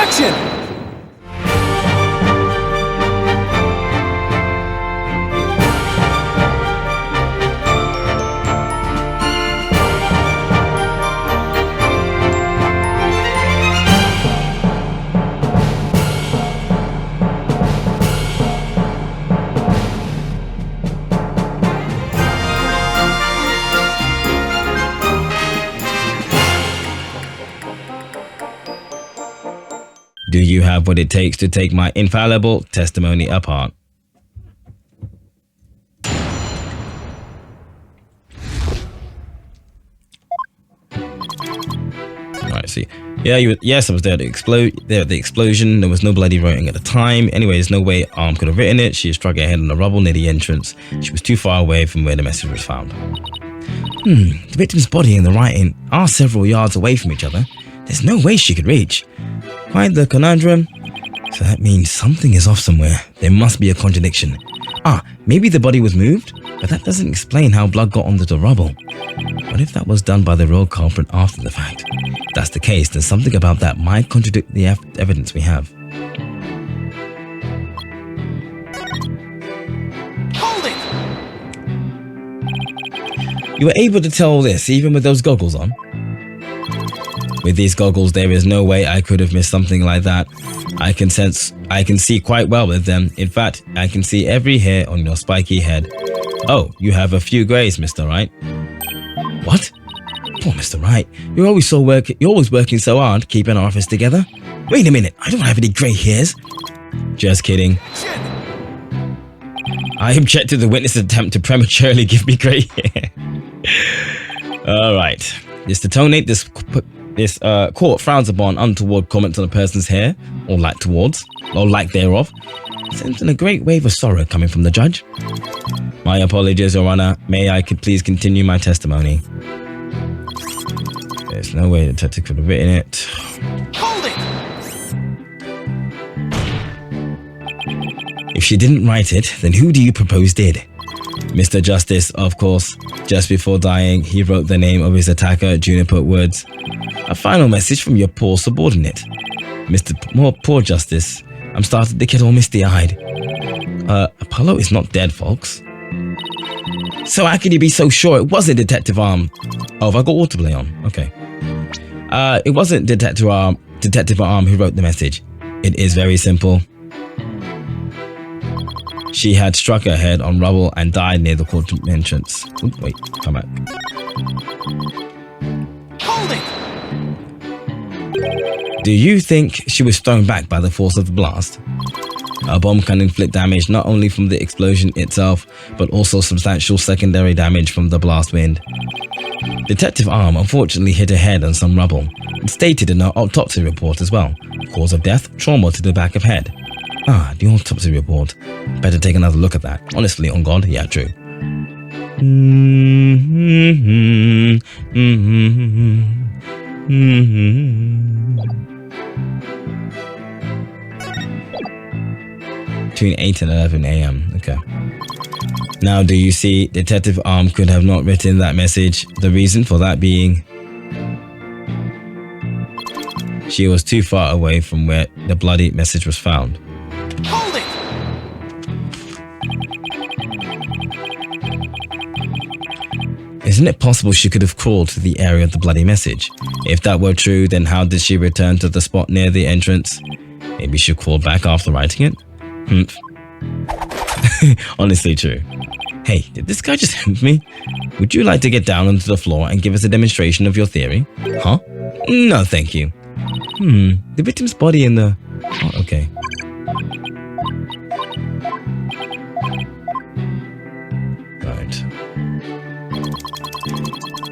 Action! Do you have what it takes to take my infallible testimony apart? Alright, see. Yeah, yes, I was there at the explosion. There was no bloody writing at the time. Anyway, there's no way Arm could have written it. She struck her head on the rubble near the entrance. She was too far away from where the message was found. The victim's body and the writing are several yards away from each other. There's no way she could reach. Quite the conundrum. So that means something is off somewhere. There must be a contradiction. Maybe the body was moved, but that doesn't explain how blood got onto the rubble. What if that was done by the real culprit after the fact? If that's the case, then something about that might contradict the evidence we have. Hold it! You were able to tell all this even with those goggles on? With these goggles, there is no way I could have missed something like that. I can see quite well with them. In fact, I can see every hair on your spiky head. Oh, you have a few grays, Mr. Wright. What? Poor Mr. Wright. You're always working so hard, keeping our office together. Wait a minute, I don't have any grey hairs. Just kidding. I object to the witness's attempt to prematurely give me grey hair. Alright. Just to tonate this court frowns upon untoward comments on a person's hair, or lack thereof. Sends in a great wave of sorrow coming from the judge. My apologies, Your Honor. May I please continue my testimony? There's no way the detective could have written it. Hold it! If she didn't write it, then who do you propose did? Mr. Justice, of course. Just before dying, he wrote the name of his attacker, Juniper Woods. A final message from your poor subordinate. Mr. Poor Justice, I'm starting to get all misty-eyed. Apollo is not dead, folks. So how could you be so sure it wasn't Detective Arm? Oh, have I got autoplay on? Okay. It wasn't Detective Arm who wrote the message. It is very simple. She had struck her head on rubble and died near the courtroom entrance. Ooh, wait, come back. Hold it! Do you think she was thrown back by the force of the blast? A bomb can inflict damage not only from the explosion itself, but also substantial secondary damage from the blast wind. Detective Arm unfortunately hit her head on some rubble. It stated in her autopsy report as well. Cause of death, trauma to the back of head. The autopsy report. Better take another look at that. Honestly, on God, yeah, true. Between 8 and 11 a.m. Okay. Now, do you see Detective Arm could have not written that message? The reason for that being she was too far away from where the bloody message was found. Hold it! Isn't it possible she could have crawled to the area of the bloody message? If that were true, then how did she return to the spot near the entrance? Maybe she crawled back after writing it? Honestly true. Hey, did this guy just hemp me? Would you like to get down onto the floor and give us a demonstration of your theory? Huh? No, thank you. The victim's body in the... Oh, okay. Right.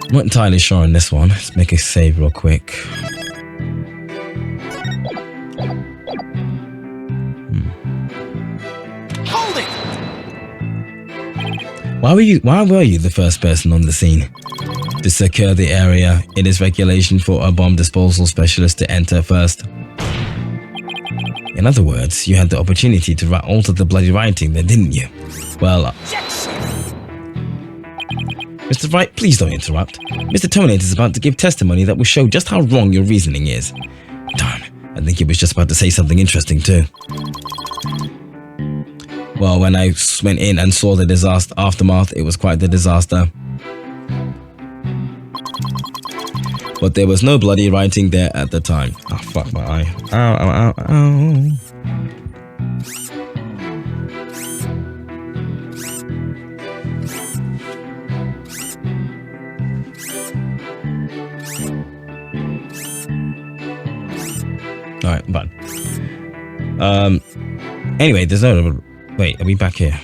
I'm not entirely sure on this one. Let's make a save real quick. Hold it! Why were you the first person on the scene? To secure the area, it is regulation for a bomb disposal specialist to enter first. In other words, you had the opportunity to alter the bloody writing then, didn't you? Well, Mr. Wright, please don't interrupt. Mr. Toenator is about to give testimony that will show just how wrong your reasoning is. Darn, I think he was just about to say something interesting too. Well, when I went in and saw the disaster aftermath, it was quite the disaster. But there was no bloody writing there at the time. Oh, fuck my eye. Ow, ow, ow, ow. Alright, I'm done. Anyway, there's no... Wait, are we back here?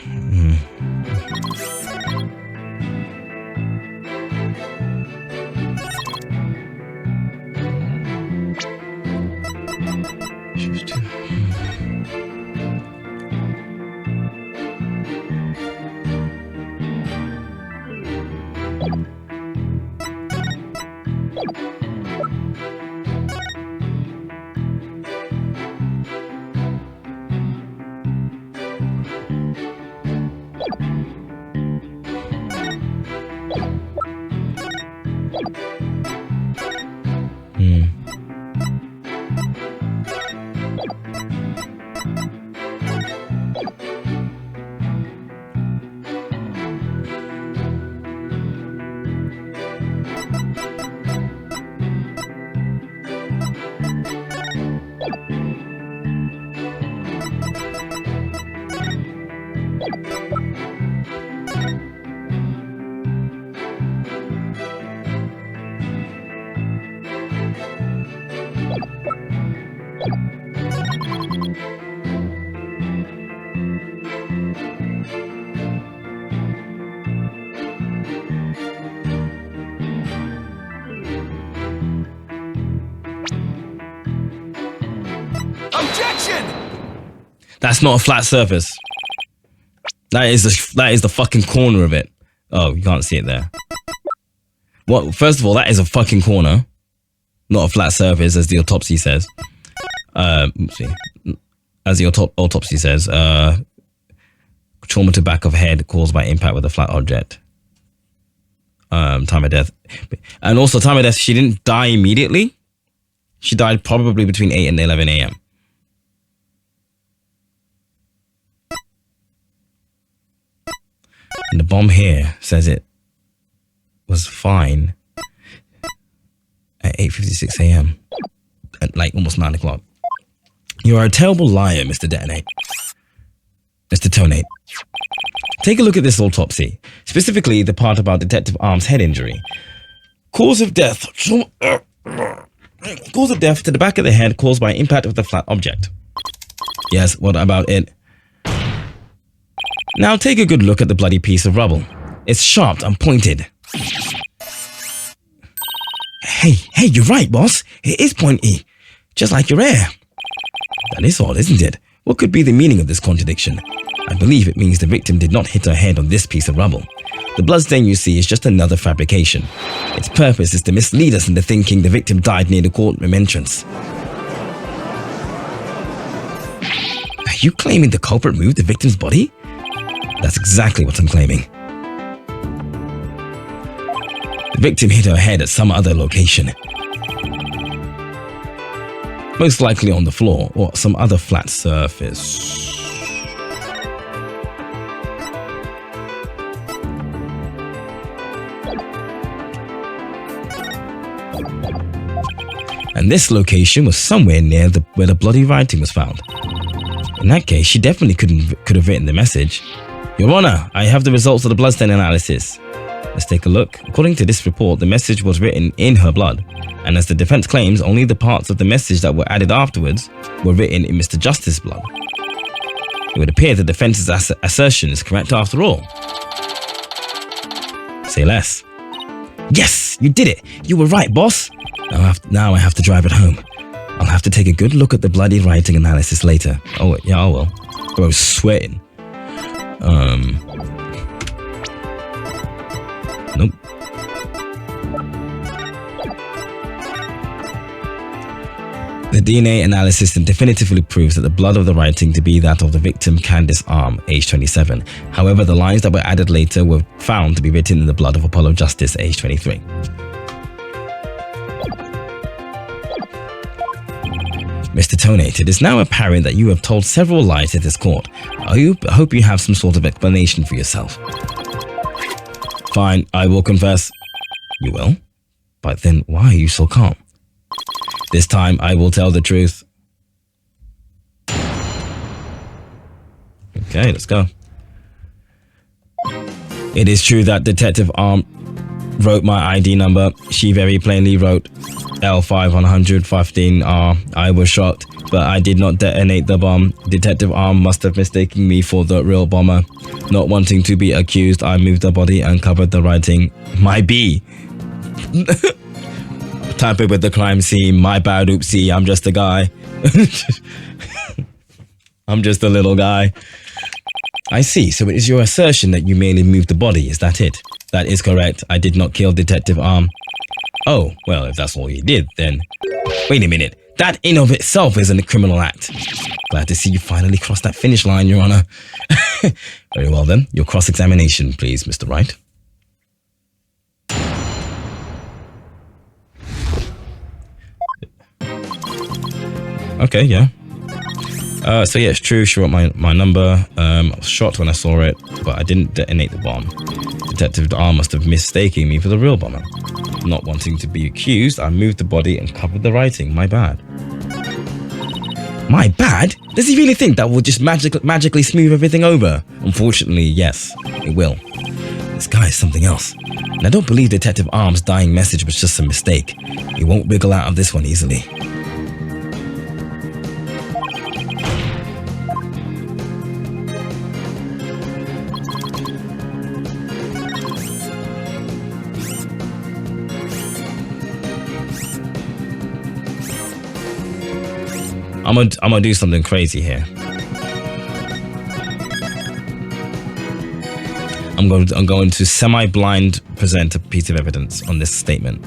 That's not a flat surface. That is the fucking corner of it. Oh, you can't see it there. What? First of all, that is a fucking corner, not a flat surface, as the autopsy says. See, as the autopsy says, trauma to back of head caused by impact with a flat object. Time of death, and also time of death. She didn't die immediately. She died probably between 8 and 11 a.m. And the bomb here says it was fine at 8:56 a.m. at like almost 9 o'clock. You are a terrible liar, Mr. Detonate. Mr. Tonate. Take a look at this autopsy, specifically the part about Detective Arm's head injury. Cause of death. Cause of death to the back of the head caused by impact with a flat object. Yes, what about it? Now take a good look at the bloody piece of rubble. It's sharp and pointed. Hey, you're right, boss. It is pointy, just like your hair. That is odd, isn't it? What could be the meaning of this contradiction? I believe it means the victim did not hit her head on this piece of rubble. The bloodstain you see is just another fabrication. Its purpose is to mislead us into thinking the victim died near the courtroom entrance. Are you claiming the culprit moved the victim's body? That's exactly what I'm claiming. The victim hit her head at some other location. Most likely on the floor or some other flat surface. And this location was somewhere near where the bloody writing was found. In that case, she definitely could have written the message. Your Honor, I have the results of the bloodstain analysis. Let's take a look. According to this report, the message was written in her blood, and as the defense claims, only the parts of the message that were added afterwards were written in Mr. Justice's blood. It would appear the defense's assertion is correct after all. Say less. Yes, you did it. You were right, boss. Now I have to drive it home. I'll have to take a good look at the bloody writing analysis later. Oh, yeah, I will. I was sweating. Nope. The DNA analysis definitively proves that the blood of the writing to be that of the victim Candace Arm, age 27. However, the lines that were added later were found to be written in the blood of Apollo Justice, age 23. Mr. Tonate, it is now apparent that you have told several lies at this court. I hope you have some sort of explanation for yourself. Fine, I will confess. You will? But then why are you so calm? This time I will tell the truth. Okay, let's go. It is true that Detective Arm wrote my ID number. She very plainly wrote L5115R. I was shocked, but I did not detonate the bomb. Detective Arm must have mistaken me for the real bomber. Not wanting to be accused, I moved the body and covered the writing. My B. Tampered with the crime scene. My bad, oopsie. I'm just a guy. I'm just a little guy. I see. So it is your assertion that you merely moved the body. Is that it? That is correct. I did not kill Detective Arm. Oh, well, if that's all you did, then... Wait a minute. That in of itself isn't a criminal act. Glad to see you finally crossed that finish line, Your Honor. Very well then. Your cross-examination, please, Mr. Wright. Okay, yeah. So yeah, it's true. She wrote my number. I was shocked when I saw it, but I didn't detonate the bomb. Detective R must have mistaken me for the real bomber. Not wanting to be accused, I moved the body and covered the writing. My bad. My bad? Does he really think that will just magically smooth everything over? Unfortunately, yes, it will. This guy is something else. And I don't believe Detective Arm's dying message was just a mistake. He won't wiggle out of this one easily. I'm gonna do something crazy here. I'm going to semi-blind present a piece of evidence on this statement.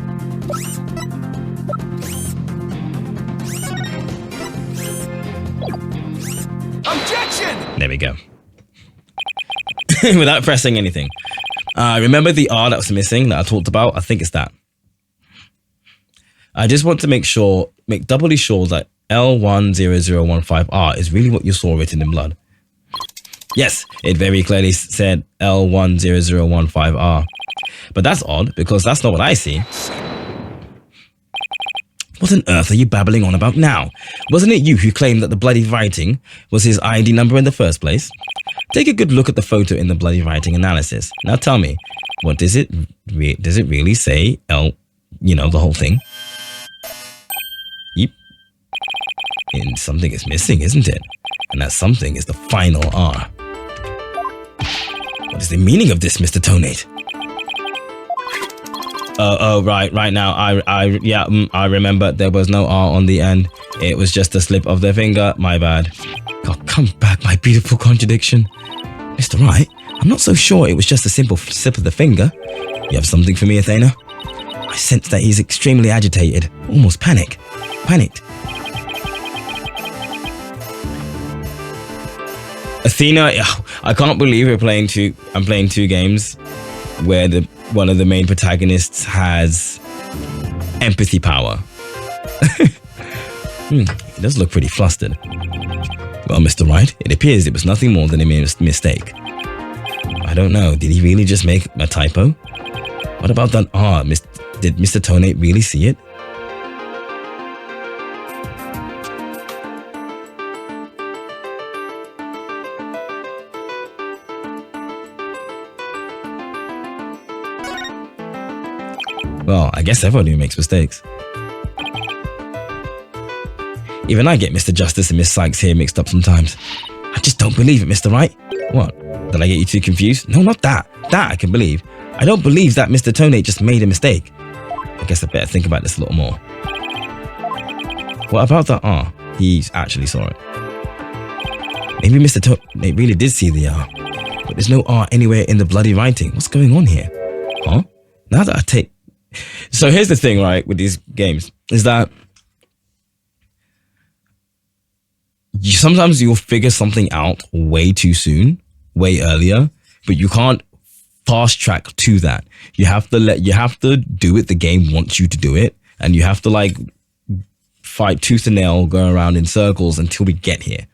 Objection! There we go. Without pressing anything. Remember the R that was missing that I talked about? I think it's that. I just want to make doubly sure that L10015R is really what you saw written in blood. Yes, it very clearly said L10015R. But that's odd, because that's not what I see. What on earth are you babbling on about now? Wasn't it you who claimed that the bloody writing was his ID number in the first place? Take a good look at the photo in the bloody writing analysis. Now tell me, what does it really say L, the whole thing? Yep. And something is missing, isn't it? And that something is the final R. What is the meaning of this, Mr. Tonate? Right now, I remember there was no R on the end. It was just a slip of the finger, my bad. God, come back, my beautiful contradiction. Mr. Wright, I'm not so sure it was just a simple slip of the finger. You have something for me, Athena? I sense that he's extremely agitated, almost panicked. Athena, I can't believe I'm playing two games where one of the main protagonists has empathy power. He does look pretty flustered. Well, Mr. Wright, it appears it was nothing more than a mistake. I don't know, did he really just make a typo? What about that R? Did Mr. Tonate really see it? Well, I guess everyone makes mistakes. Even I get Mr. Justice and Miss Sykes here mixed up sometimes. I just don't believe it, Mr. Wright. What? Did I get you too confused? No, not that. That I can believe. I don't believe that Mr. Tonate just made a mistake. I guess I better think about this a little more. What about that R? He actually saw it. Maybe Mr. Tonate really did see the R. But there's no R anywhere in the bloody writing. What's going on here? Huh? Now that I take... So here's the thing, right, with these games, is that sometimes you'll figure something out way too soon, way earlier, but you can't fast track to that. You have to do it the game wants you to do it, and you have to fight tooth and nail, going around in circles until we get here.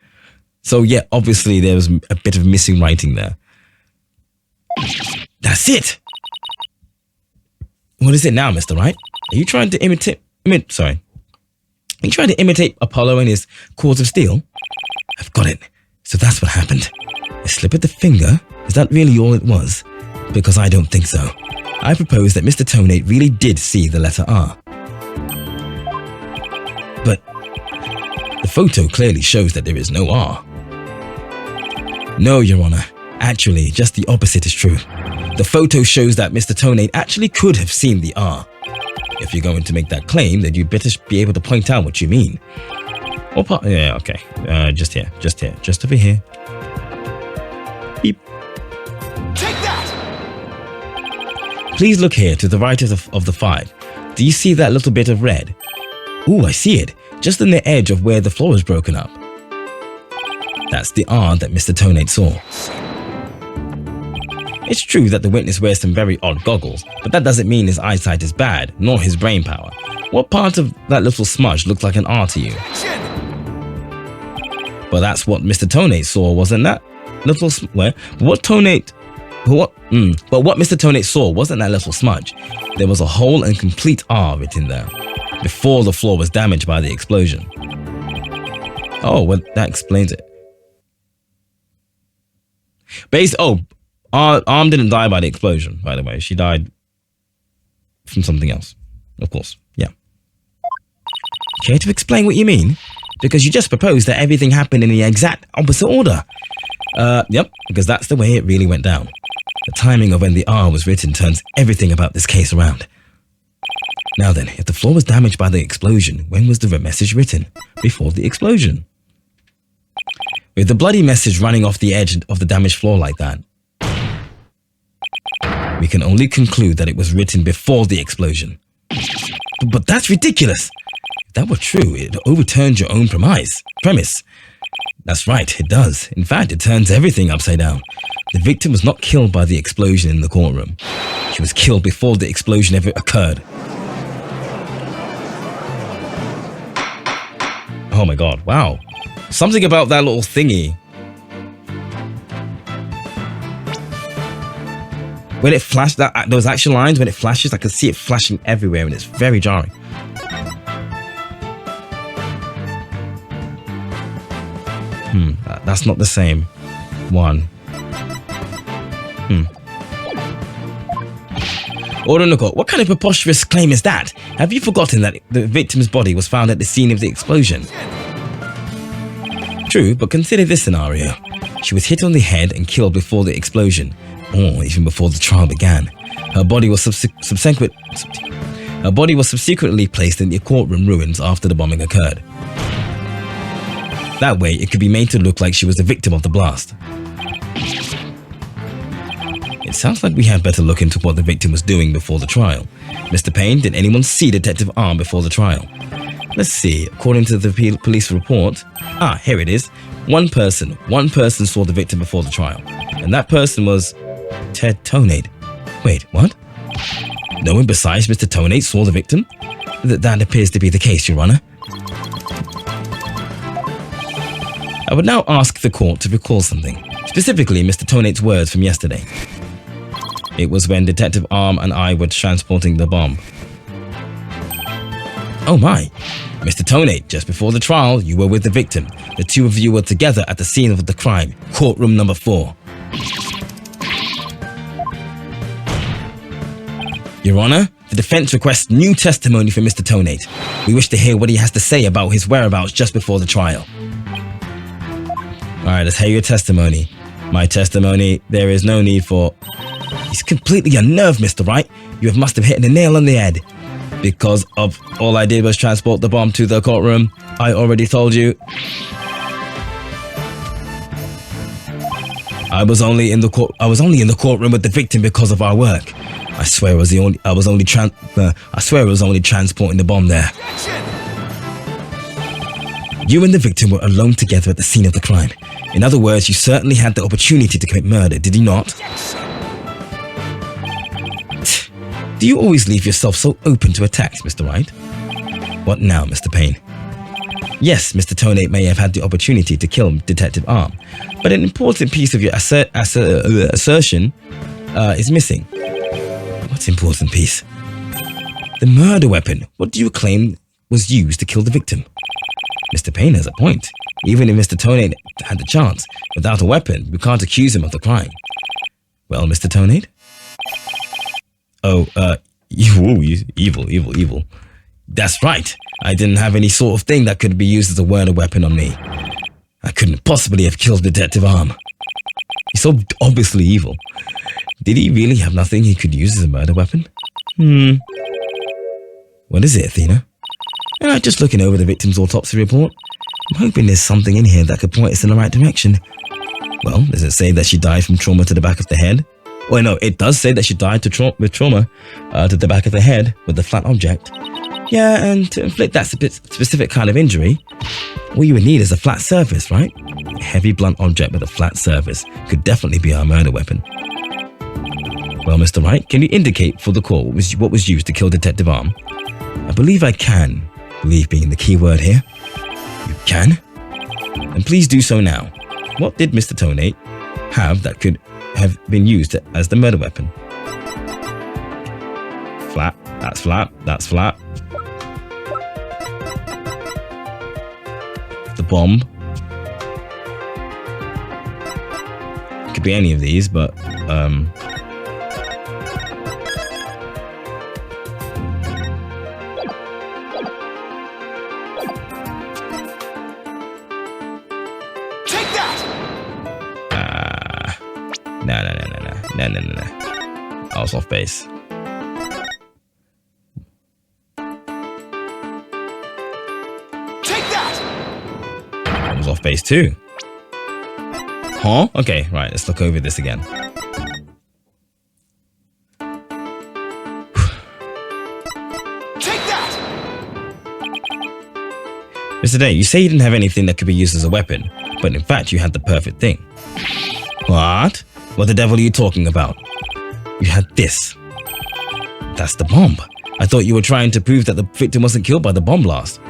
So yeah, obviously there was a bit of missing writing there. That's it. What is it now, Mr. Wright? Are you trying to imitate? Are you trying to imitate Apollo and his cords of steel? I've got it. So that's what happened. A slip of the finger? Is that really all it was? Because I don't think so. I propose that Mr. Tonate really did see the letter R. But the photo clearly shows that there is no R. No, Your Honor. Actually, just the opposite is true. The photo shows that Mr. Tonate actually could have seen the R. If you're going to make that claim, then you better be able to point out what you mean. Yeah, okay. Just here, just over here. Beep. Take that! Please look here to the right of the 5. Do you see that little bit of red? Ooh, I see it. Just on the edge of where the floor is broken up. That's the R that Mr. Tonate saw. It's true that the witness wears some very odd goggles, but that doesn't mean his eyesight is bad, nor his brain power. What part of that little smudge looked like an R to you? But that's what Mr. Tonate saw, wasn't that? But what Mr. Tonate saw wasn't that little smudge. There was a whole and complete R written there, before the floor was damaged by the explosion. Oh, well, that explains it. Arm didn't die by the explosion, by the way. She died from something else. Of course, yeah. Care to explain what you mean? Because you just proposed that everything happened in the exact opposite order. Yep, because that's the way it really went down. The timing of when the R was written turns everything about this case around. Now then, if the floor was damaged by the explosion, when was the message written? Before the explosion. With the bloody message running off the edge of the damaged floor like that, we can only conclude that it was written before the explosion. But that's ridiculous. If that were true, it overturns your own premise. That's right, it does. In fact, it turns everything upside down. The victim was not killed by the explosion in the courtroom. She was killed before the explosion ever occurred. Oh my god, wow. Something about that little thingy. When it flashed, those action lines, when it flashes, I can see it flashing everywhere and it's very jarring. That's not the same one. Order in the court. What kind of preposterous claim is that? Have you forgotten that the victim's body was found at the scene of the explosion? True, but consider this scenario. She was hit on the head and killed before the explosion, or even before the trial began. Her body was subsequently placed in the courtroom ruins after the bombing occurred. That way, it could be made to look like she was the victim of the blast. It sounds like we had better look into what the victim was doing before the trial. Mr. Payne, did anyone see Detective Arm before the trial? Let's see, according to the police report... here it is. One person saw the victim before the trial. And that person was... Ted Tonate. Wait, what? No one besides Mr. Tonate saw the victim? That appears to be the case, Your Honor. I would now ask the court to recall something. Specifically, Mr. Tonate's words from yesterday. It was when Detective Arm and I were transporting the bomb. Oh my. Mr. Tonate, just before the trial, you were with the victim. The two of you were together at the scene of the crime, courtroom number 4. Your Honor, the defense requests new testimony from Mr. Tonate. We wish to hear what he has to say about his whereabouts just before the trial. Alright, let's hear your testimony. My testimony, there is no need for... He's completely unnerved, Mr. Wright. You must have hit the nail on the head. Because of all I did was transport the bomb to the courtroom. I already told you. I was only in the courtroom with the victim because of our work. I swear it was only transporting the bomb there. You and the victim were alone together at the scene of the crime. In other words, you certainly had the opportunity to commit murder, did you not? Do you always leave yourself so open to attacks, Mr. Wright? What now, Mr. Payne? Yes, Mr. Tonate may have had the opportunity to kill Detective Arm, but an important piece of your assertion is missing. What important piece? The murder weapon. What do you claim was used to kill the victim? Mr. Payne has a point. Even if Mr. Tonate had the chance, without a weapon, we can't accuse him of the crime. Well, Mr. Tonate? Oh, evil. That's right. I didn't have any sort of thing that could be used as a murder weapon on me. I couldn't possibly have killed Detective Arm. He's so obviously evil. Did he really have nothing he could use as a murder weapon? What is it, Athena? Just looking over the victim's autopsy report. I'm hoping there's something in here that could point us in the right direction. Well, does it say that she died from trauma to the back of the head? Well, no, it does say that she died with trauma to the back of the head with a flat object. Yeah, and to inflict that specific kind of injury, all you would need is a flat surface, right? A heavy blunt object with a flat surface could definitely be our murder weapon. Well, Mr. Wright, can you indicate for the court what was used to kill Detective Arm? I believe I can. Believe being the key word here. You can? And please do so now. What did Mr. Tonate have that could have been used as the murder weapon? Flat. That's flat. That's flat. The bomb. Could be any of these, but Take that! No. I was off base. Take that! I was off base too. Huh? Okay, right, let's look over this again. Take that! Mr. Day, you say you didn't have anything that could be used as a weapon, but in fact you had the perfect thing. What? What the devil are you talking about? You had this. That's the bomb. I thought you were trying to prove that the victim wasn't killed by the bomb blast.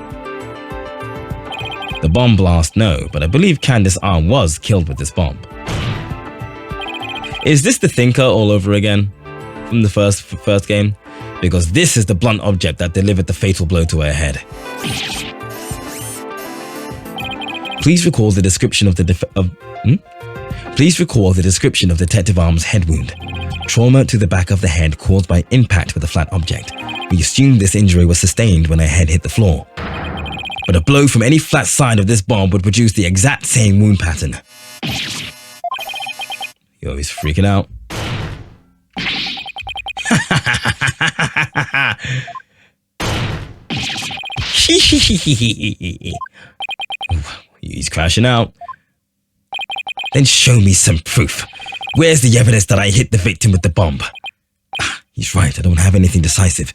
The bomb blast, no, but I believe Candace Arm was killed with this bomb. Is this the Thinker all over again from the first game? Because this is the blunt object that delivered the fatal blow to her head. Please recall the description of Please recall the description of Detective Arm's head wound. Trauma to the back of the head caused by impact with a flat object. We assumed this injury was sustained when her head hit the floor. But a blow from any flat side of this bomb would produce the exact same wound pattern. Yo, he's freaking out. He's crashing out. Then show me some proof. Where's the evidence that I hit the victim with the bomb? He's right, I don't have anything decisive.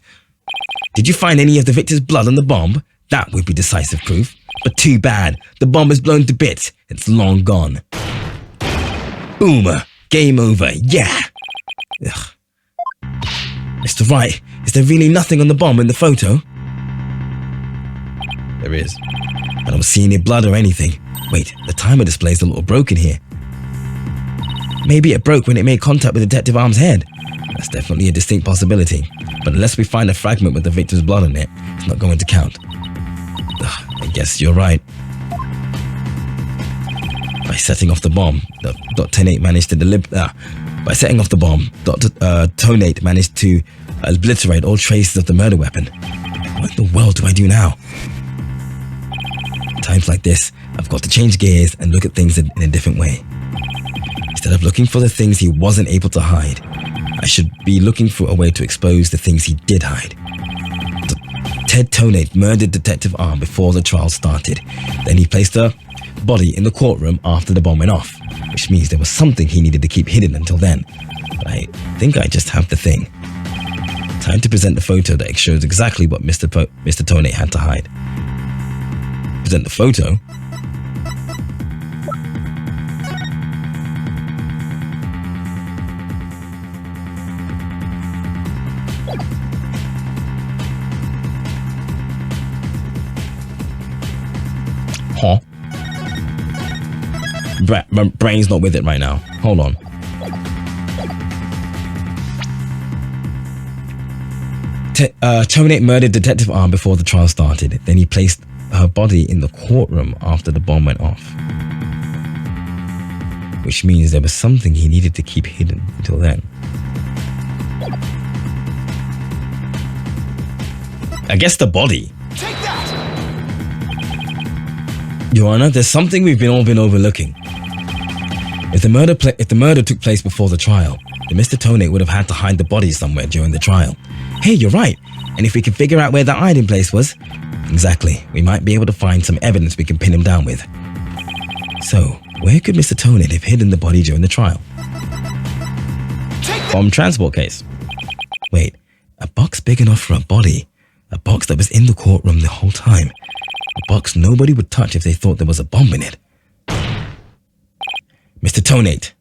Did you find any of the victim's blood on the bomb? That would be decisive proof. But too bad, the bomb is blown to bits. It's long gone. Boom! Game over, yeah! Ugh. Mr. Wright, is there really nothing on the bomb in the photo? There is. I don't see any blood or anything. Wait, the timer display is a little broken here. Maybe it broke when it made contact with Detective Arm's head. That's definitely a distinct possibility. But unless we find a fragment with the victim's blood on it, it's not going to count. I guess you're right. By setting off the bomb, Dr. Tonate managed to By setting off the bomb, Dr. Tonate managed to obliterate all traces of the murder weapon. What in the world do I do now? Times like this, I've got to change gears and look at things in a different way. Instead of looking for the things he wasn't able to hide, I should be looking for a way to expose the things he did hide. Ted Tonate murdered Detective Arm before the trial started. Then he placed her body in the courtroom after the bomb went off, which means there was something he needed to keep hidden until then. But I think I just have the thing. Time to present the photo that shows exactly what Mr. Tonate had to hide. Present the photo? My brain's not with it right now. Hold on. Tonate murdered Detective R before the trial started. Then he placed her body in the courtroom after the bomb went off. Which means there was something he needed to keep hidden until then. I guess the body. Take that! Your Honor, there's something we've all been overlooking. If the murder took place before the trial, then Mr. Tonate would have had to hide the body somewhere during the trial. Hey, you're right. And if we can figure out where the hiding place was, exactly, we might be able to find some evidence we can pin him down with. So, where could Mr. Tonate have hidden the body during the trial? Bomb transport case. Wait, a box big enough for a body? A box that was in the courtroom the whole time? A box nobody would touch if they thought there was a bomb in it? Mr. Tonate.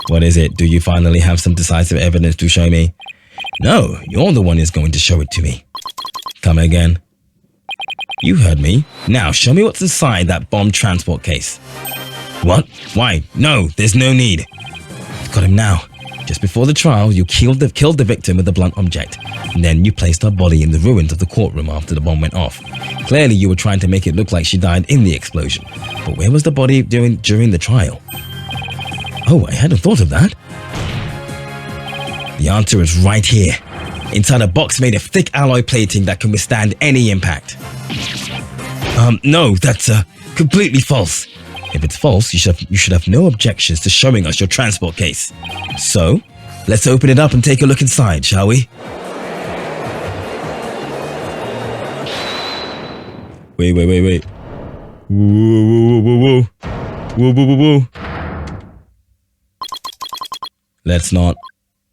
What is it? Do you finally have some decisive evidence to show me? No, you're the one who's going to show it to me. Come again. You heard me. Now, show me what's inside that bomb transport case. What? Why? No, there's no need. I've got him now. Just before the trial, you killed the victim with a blunt object. And then you placed her body in the ruins of the courtroom after the bomb went off. Clearly, you were trying to make it look like she died in the explosion. But where was the body during the trial? Oh, I hadn't thought of that. The answer is right here. Inside a box made of thick alloy plating that can withstand any impact. No, that's completely false. If it's false, you should have no objections to showing us your transport case. So, let's open it up and take a look inside, shall we? Wait. Whoa. Let's not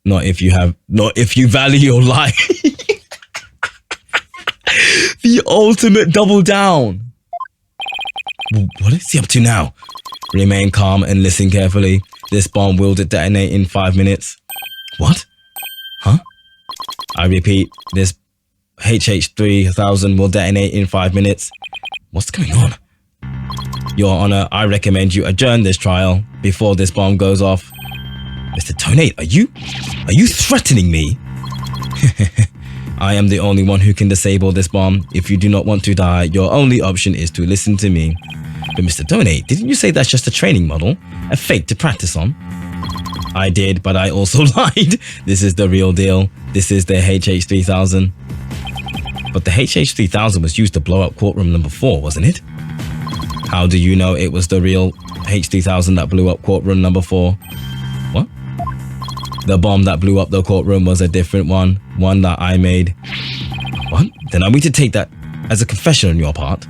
if you value your life. The ultimate double down. What is he up to now? Remain calm and listen carefully. This bomb will detonate in 5 minutes. What? Huh? I repeat, this HH3000 will detonate in 5 minutes. What's going on? Your Honor, I recommend you adjourn this trial before this bomb goes off. Mr. Tonate, are you threatening me? I am the only one who can disable this bomb. If you do not want to die, your only option is to listen to me. But Mr. Tonate, didn't you say that's just a training model? A fake to practice on? I did, but I also lied. This is the real deal. This is the HH3000. But the HH3000 was used to blow up courtroom number 4, wasn't it? How do you know it was the real H3000 that blew up courtroom number 4? What? The bomb that blew up the courtroom was a different one that I made. What? Then are we to take that as a confession on your part?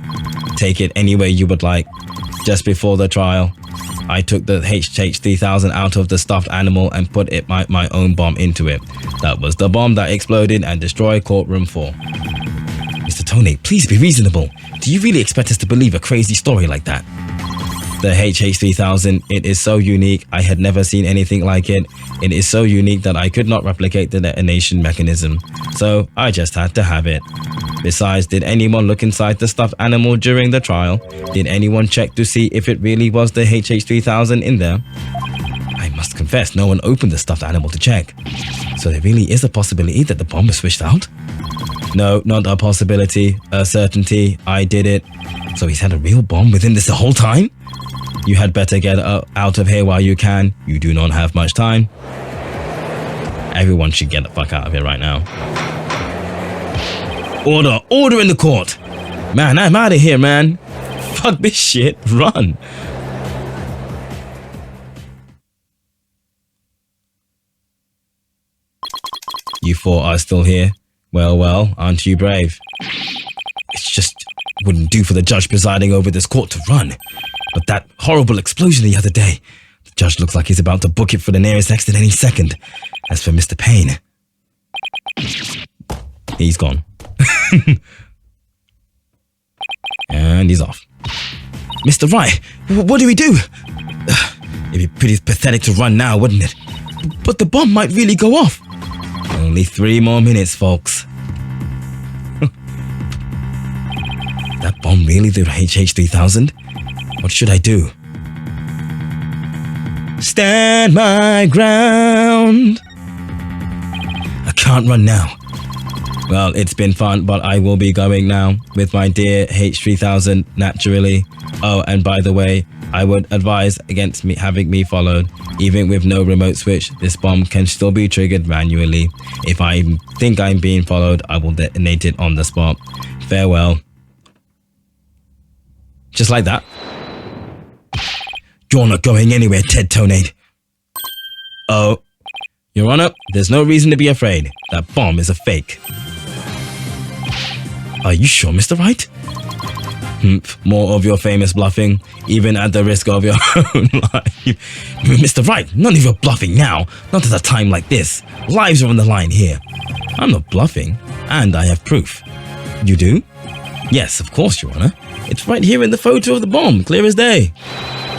Take it any way you would like. Just before the trial, I took the HH3000 out of the stuffed animal and put my own bomb into it. That was the bomb that exploded and destroyed courtroom 4. Mr. Tonate, please be reasonable. Do you really expect us to believe a crazy story like that? The HH3000, it is so unique. I had never seen anything like it. It is so unique that I could not replicate the detonation mechanism. So I just had to have it. Besides, did anyone look inside the stuffed animal during the trial? Did anyone check to see if it really was the HH3000 in there? I must confess, no one opened the stuffed animal to check. So there really is a possibility that the bomb was switched out? No, not a possibility, a certainty. I did it. So he's had a real bomb within this the whole time? You had better get out of here while you can. You do not have much time. Everyone should get the fuck out of here right now. Order in the court. Man, I'm out of here, man. Fuck this shit. Run. You four are still here? Well, aren't you brave? It's just wouldn't do for the judge presiding over this court to run. But that horrible explosion the other day, the judge looks like he's about to book it for the nearest exit any second. As for Mr. Payne, he's gone. And he's off. Mr. Wright, what do we do? It'd be pretty pathetic to run now, wouldn't it? But the bomb might really go off. Only 3 more minutes, folks. That bomb really the HH3000? What should I do? stand my ground. I can't run now. Well, it's been fun, but I will be going now with my dear H3000 naturally. Oh, and by the way, I would advise against me having me followed. Even with no remote switch, this bomb can still be triggered manually. If I think I'm being followed, I will detonate it on the spot. Farewell. Just like that. You're not going anywhere, Ted Tonade. Oh. Your Honor, there's no reason to be afraid. That bomb is a fake. Are you sure, Mr. Wright? More of your famous bluffing, even at the risk of your own life. Mr. Wright, none of your bluffing now. Not at a time like this. Lives are on the line here. I'm not bluffing, and I have proof. You do? Yes, of course, Your Honor. It's right here in the photo of the bomb, clear as day.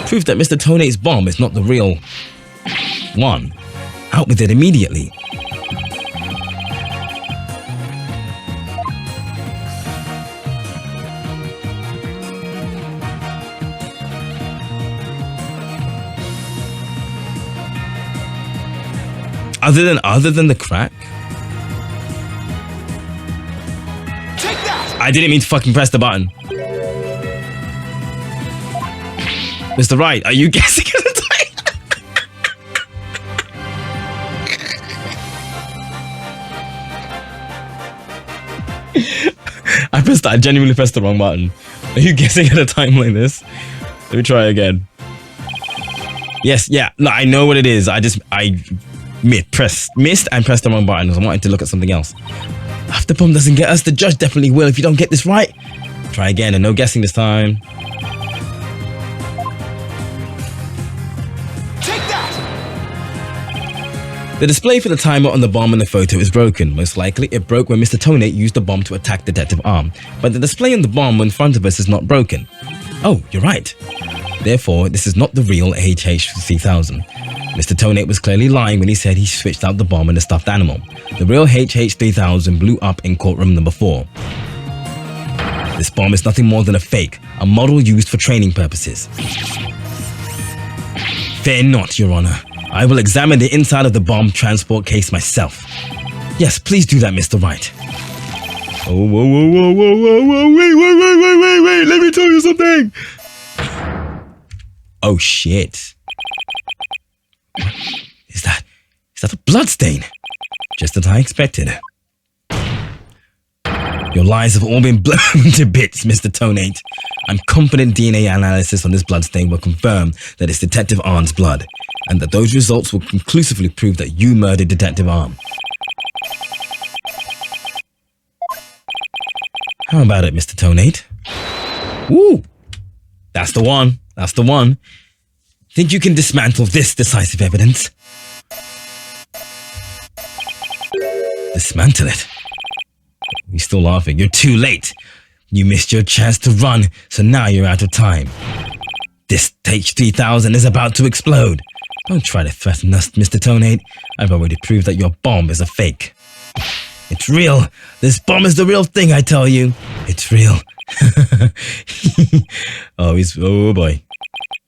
Proof that Mr. Tonate's bomb is not the real one. Out with it immediately. Other than the crack? Take that! I didn't mean to fucking press the button. Mr. Wright, are you guessing at the time? I genuinely pressed the wrong button. Are you guessing at a time like this? Let me try again. Yes, yeah, no, I know what it is. I missed and pressed the wrong button because I wanted to look at something else. If the bomb doesn't get us, the judge definitely will if you don't get this right. Try again and no guessing this time. Take that! The display for the timer on the bomb in the photo is broken. Most likely, it broke when Mr. Tonate used the bomb to attack Detective Arm. But the display on the bomb in front of us is not broken. Oh, you're right. Therefore, this is not the real HH3000. Mr. Tonate was clearly lying when he said he switched out the bomb and the stuffed animal. The real HH3000 blew up in courtroom number 4. This bomb is nothing more than a fake, a model used for training purposes. Fear not, Your Honor. I will examine the inside of the bomb transport case myself. Yes, please do that, Mr. Wright. Oh, whoa, whoa, whoa, whoa, whoa, whoa, wait, let me tell you something. Oh, shit. Is that a blood stain? Just as I expected. Your lies have all been blown to bits, Mr. Tonate. I'm confident DNA analysis on this bloodstain will confirm that it's Detective Arm's blood, and that those results will conclusively prove that you murdered Detective Arm. How about it, Mr. Tonate? Woo! That's the one. That's the one. Think you can dismantle this decisive evidence? Dismantle it? You're still laughing. You're too late. You missed your chance to run, so now you're out of time. This H3000 is about to explode. Don't try to threaten us, Mr. Tonate. I've already proved that your bomb is a fake. It's real. This bomb is the real thing, I tell you. It's real. Oh boy.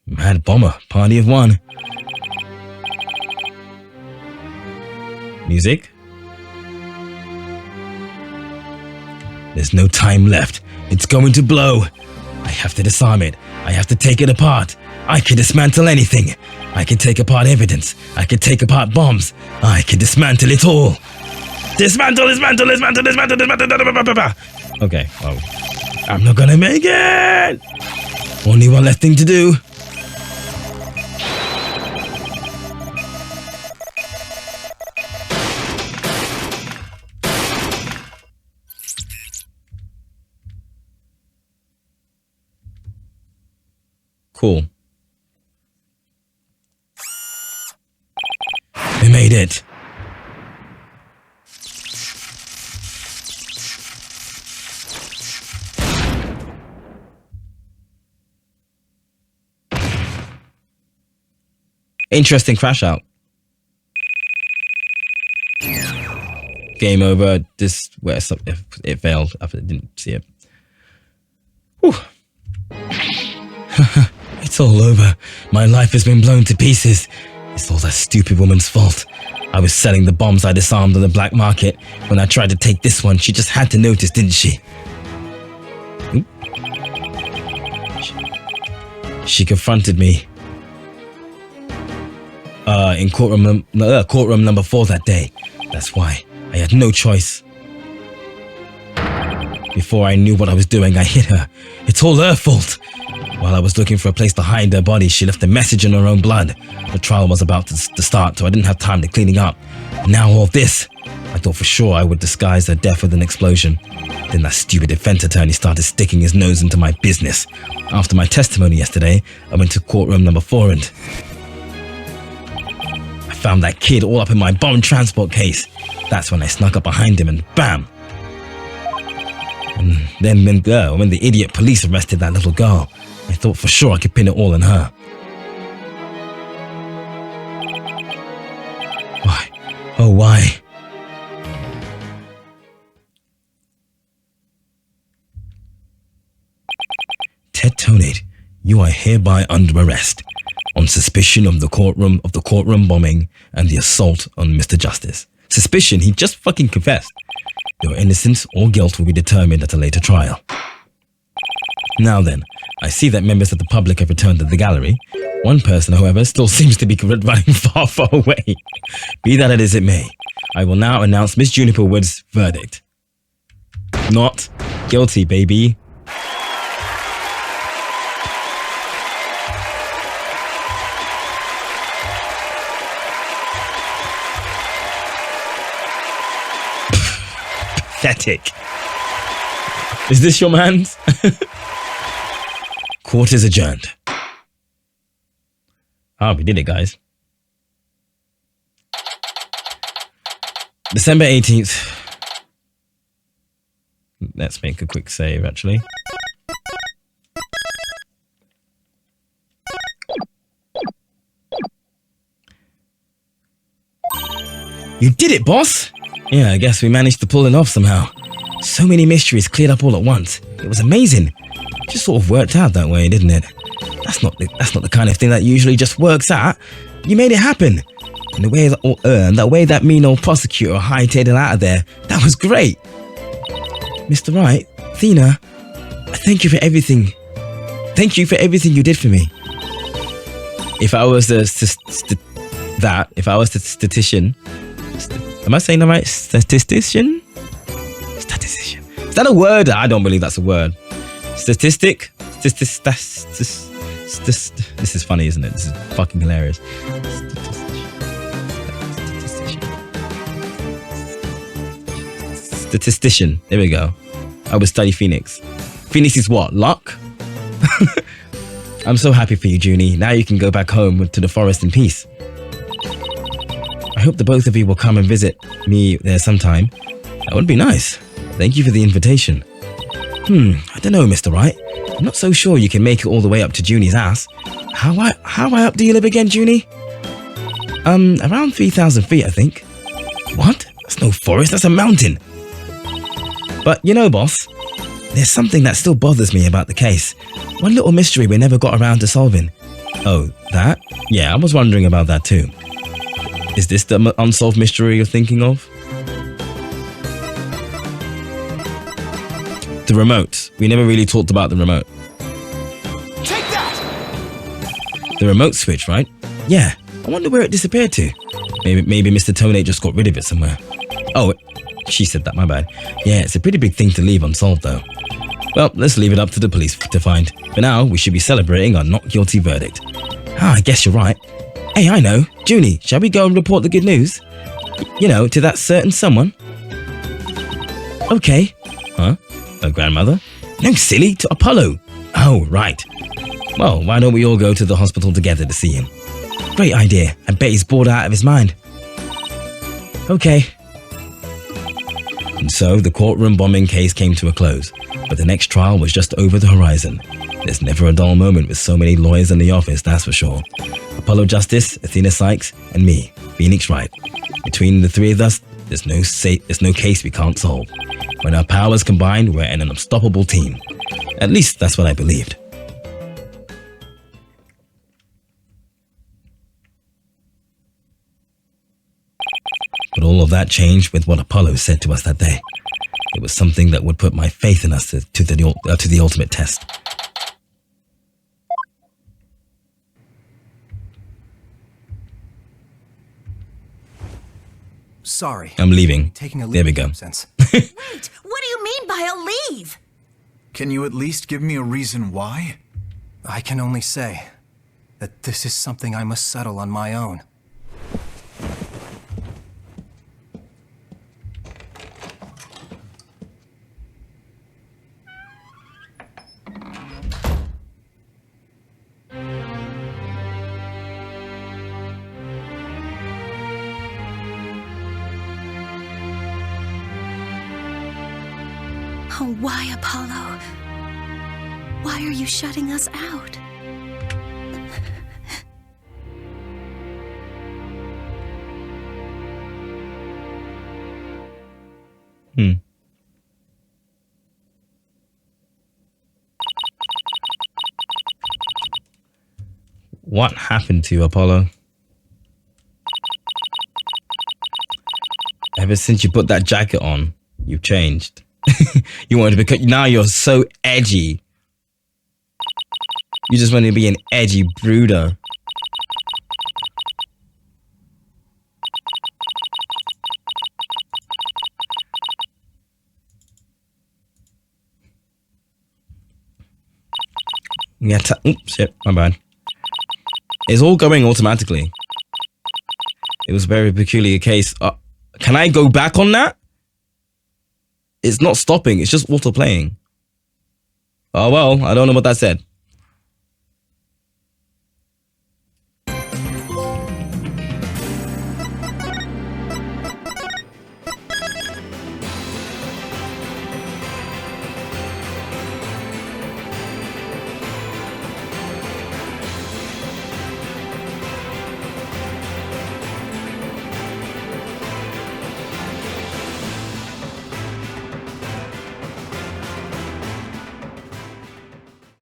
Mad bomber, party of one. Music? There's no time left. It's going to blow. I have to disarm it. I have to take it apart. I can dismantle anything. I can take apart evidence. I can take apart bombs. I can dismantle it all. Dismantle, dismantle, dismantle, dismantle, dismantle. Okay, well, I'm not gonna make it. Only one left thing to do. Cool. We made it. Interesting crash out. Game over. This where it failed. I didn't see it. Whew. It's all over. My life has been blown to pieces. It's all that stupid woman's fault. I was selling the bombs I disarmed on the black market. When I tried to take this one, she just had to notice, didn't she? She confronted me in courtroom number 4 that day. That's why I had no choice. Before I knew what I was doing, I hit her. It's all her fault. While I was looking for a place to hide her body, she left a message in her own blood. The trial was about to start, so I didn't have time to cleaning up. Now all this. I thought for sure I would disguise her death with an explosion. Then that stupid defense attorney started sticking his nose into my business. After my testimony yesterday, I went to courtroom number 4 and I found that kid all up in my bomb transport case. That's when I snuck up behind him and bam! And then when the idiot police arrested that little girl, I thought for sure I could pin it all on her. Why? Oh, why? Ted Tonade, you are hereby under arrest on suspicion of the courtroom bombing and the assault on Mr. Justice. Suspicion? He just fucking confessed. Your innocence or guilt will be determined at a later trial. Now then, I see that members of the public have returned to the gallery. One person, however, still seems to be running far, far away. Be that as it may, I will now announce Miss Juniper Wood's verdict. Not guilty, baby. Pathetic. Is this your man's? Court is adjourned. Ah, we did it, guys. December 18th. Let's make a quick save, actually. You did it, boss! Yeah, I guess we managed to pull it off somehow. So many mysteries cleared up all at once. It was amazing. It just sort of worked out that way, didn't it? That's not the kind of thing that usually just works out. You made it happen. And the way that mean old prosecutor hightailed it out of there, that was great. Mr. Wright, Athena, thank you for everything. Thank you for everything you did for me. If I was the statistician, am I saying the right? Statistician? Statistician. Is that a word? I don't believe that's a word. Statistic? This is funny, isn't it? This is fucking hilarious. Statistician. There we go. I would study Phoenix. Phoenix is what? Luck? I'm so happy for you, Junie. Now you can go back home to the forest in peace. I hope the both of you will come and visit me there sometime. That would be nice. Thank you for the invitation. I don't know, Mr. Wright. I'm not so sure you can make it all the way up to Junie's ass. How high up do you live again, Junie? Around 3,000 feet, I think. What? That's no forest, that's a mountain. But you know, boss, there's something that still bothers me about the case. One little mystery we never got around to solving. Oh, that? Yeah, I was wondering about that too. Is this the unsolved mystery you're thinking of? The remote. We never really talked about the remote. Take that! The remote switch, right? Yeah. I wonder where it disappeared to. Maybe Mr. Tonade just got rid of it somewhere. Oh, she said that, my bad. Yeah, it's a pretty big thing to leave unsolved though. Well, let's leave it up to the police to find. For now, we should be celebrating our not guilty verdict. I guess you're right. Hey, I know. Junie, shall we go and report the good news? You know, to that certain someone? Okay. Huh? A grandmother? No, silly, to Apollo. Oh, right. Well, why don't we all go to the hospital together to see him? Great idea. I bet he's bored out of his mind. Okay. And so the courtroom bombing case came to a close, but the next trial was just over the horizon. There's never a dull moment with so many lawyers in the office, that's for sure. Apollo Justice, Athena Sykes, and me, Phoenix Wright. Between the three of us, there's no case we can't solve. When our powers combine, we're an unstoppable team. At least that's what I believed. all of that changed with what Apollo said to us that day. It was something that would put my faith in us to the ultimate test. Sorry. I'm leaving. Taking a leave There we go. Sense. Wait, what do you mean by a leave? Can you at least give me a reason why? I can only say that this is something I must settle on my own. Oh, why, Apollo? Why are you shutting us out? What happened to you, Apollo? Ever since you put that jacket on, you've changed. You wanted to become, now you're so edgy. You just want to be an edgy brooder. Yeah, oops, shit, my bad. It's all going automatically. It was a very peculiar case. Can I go back on that? It's not stopping. It's just auto playing. Oh, well, I don't know what that said.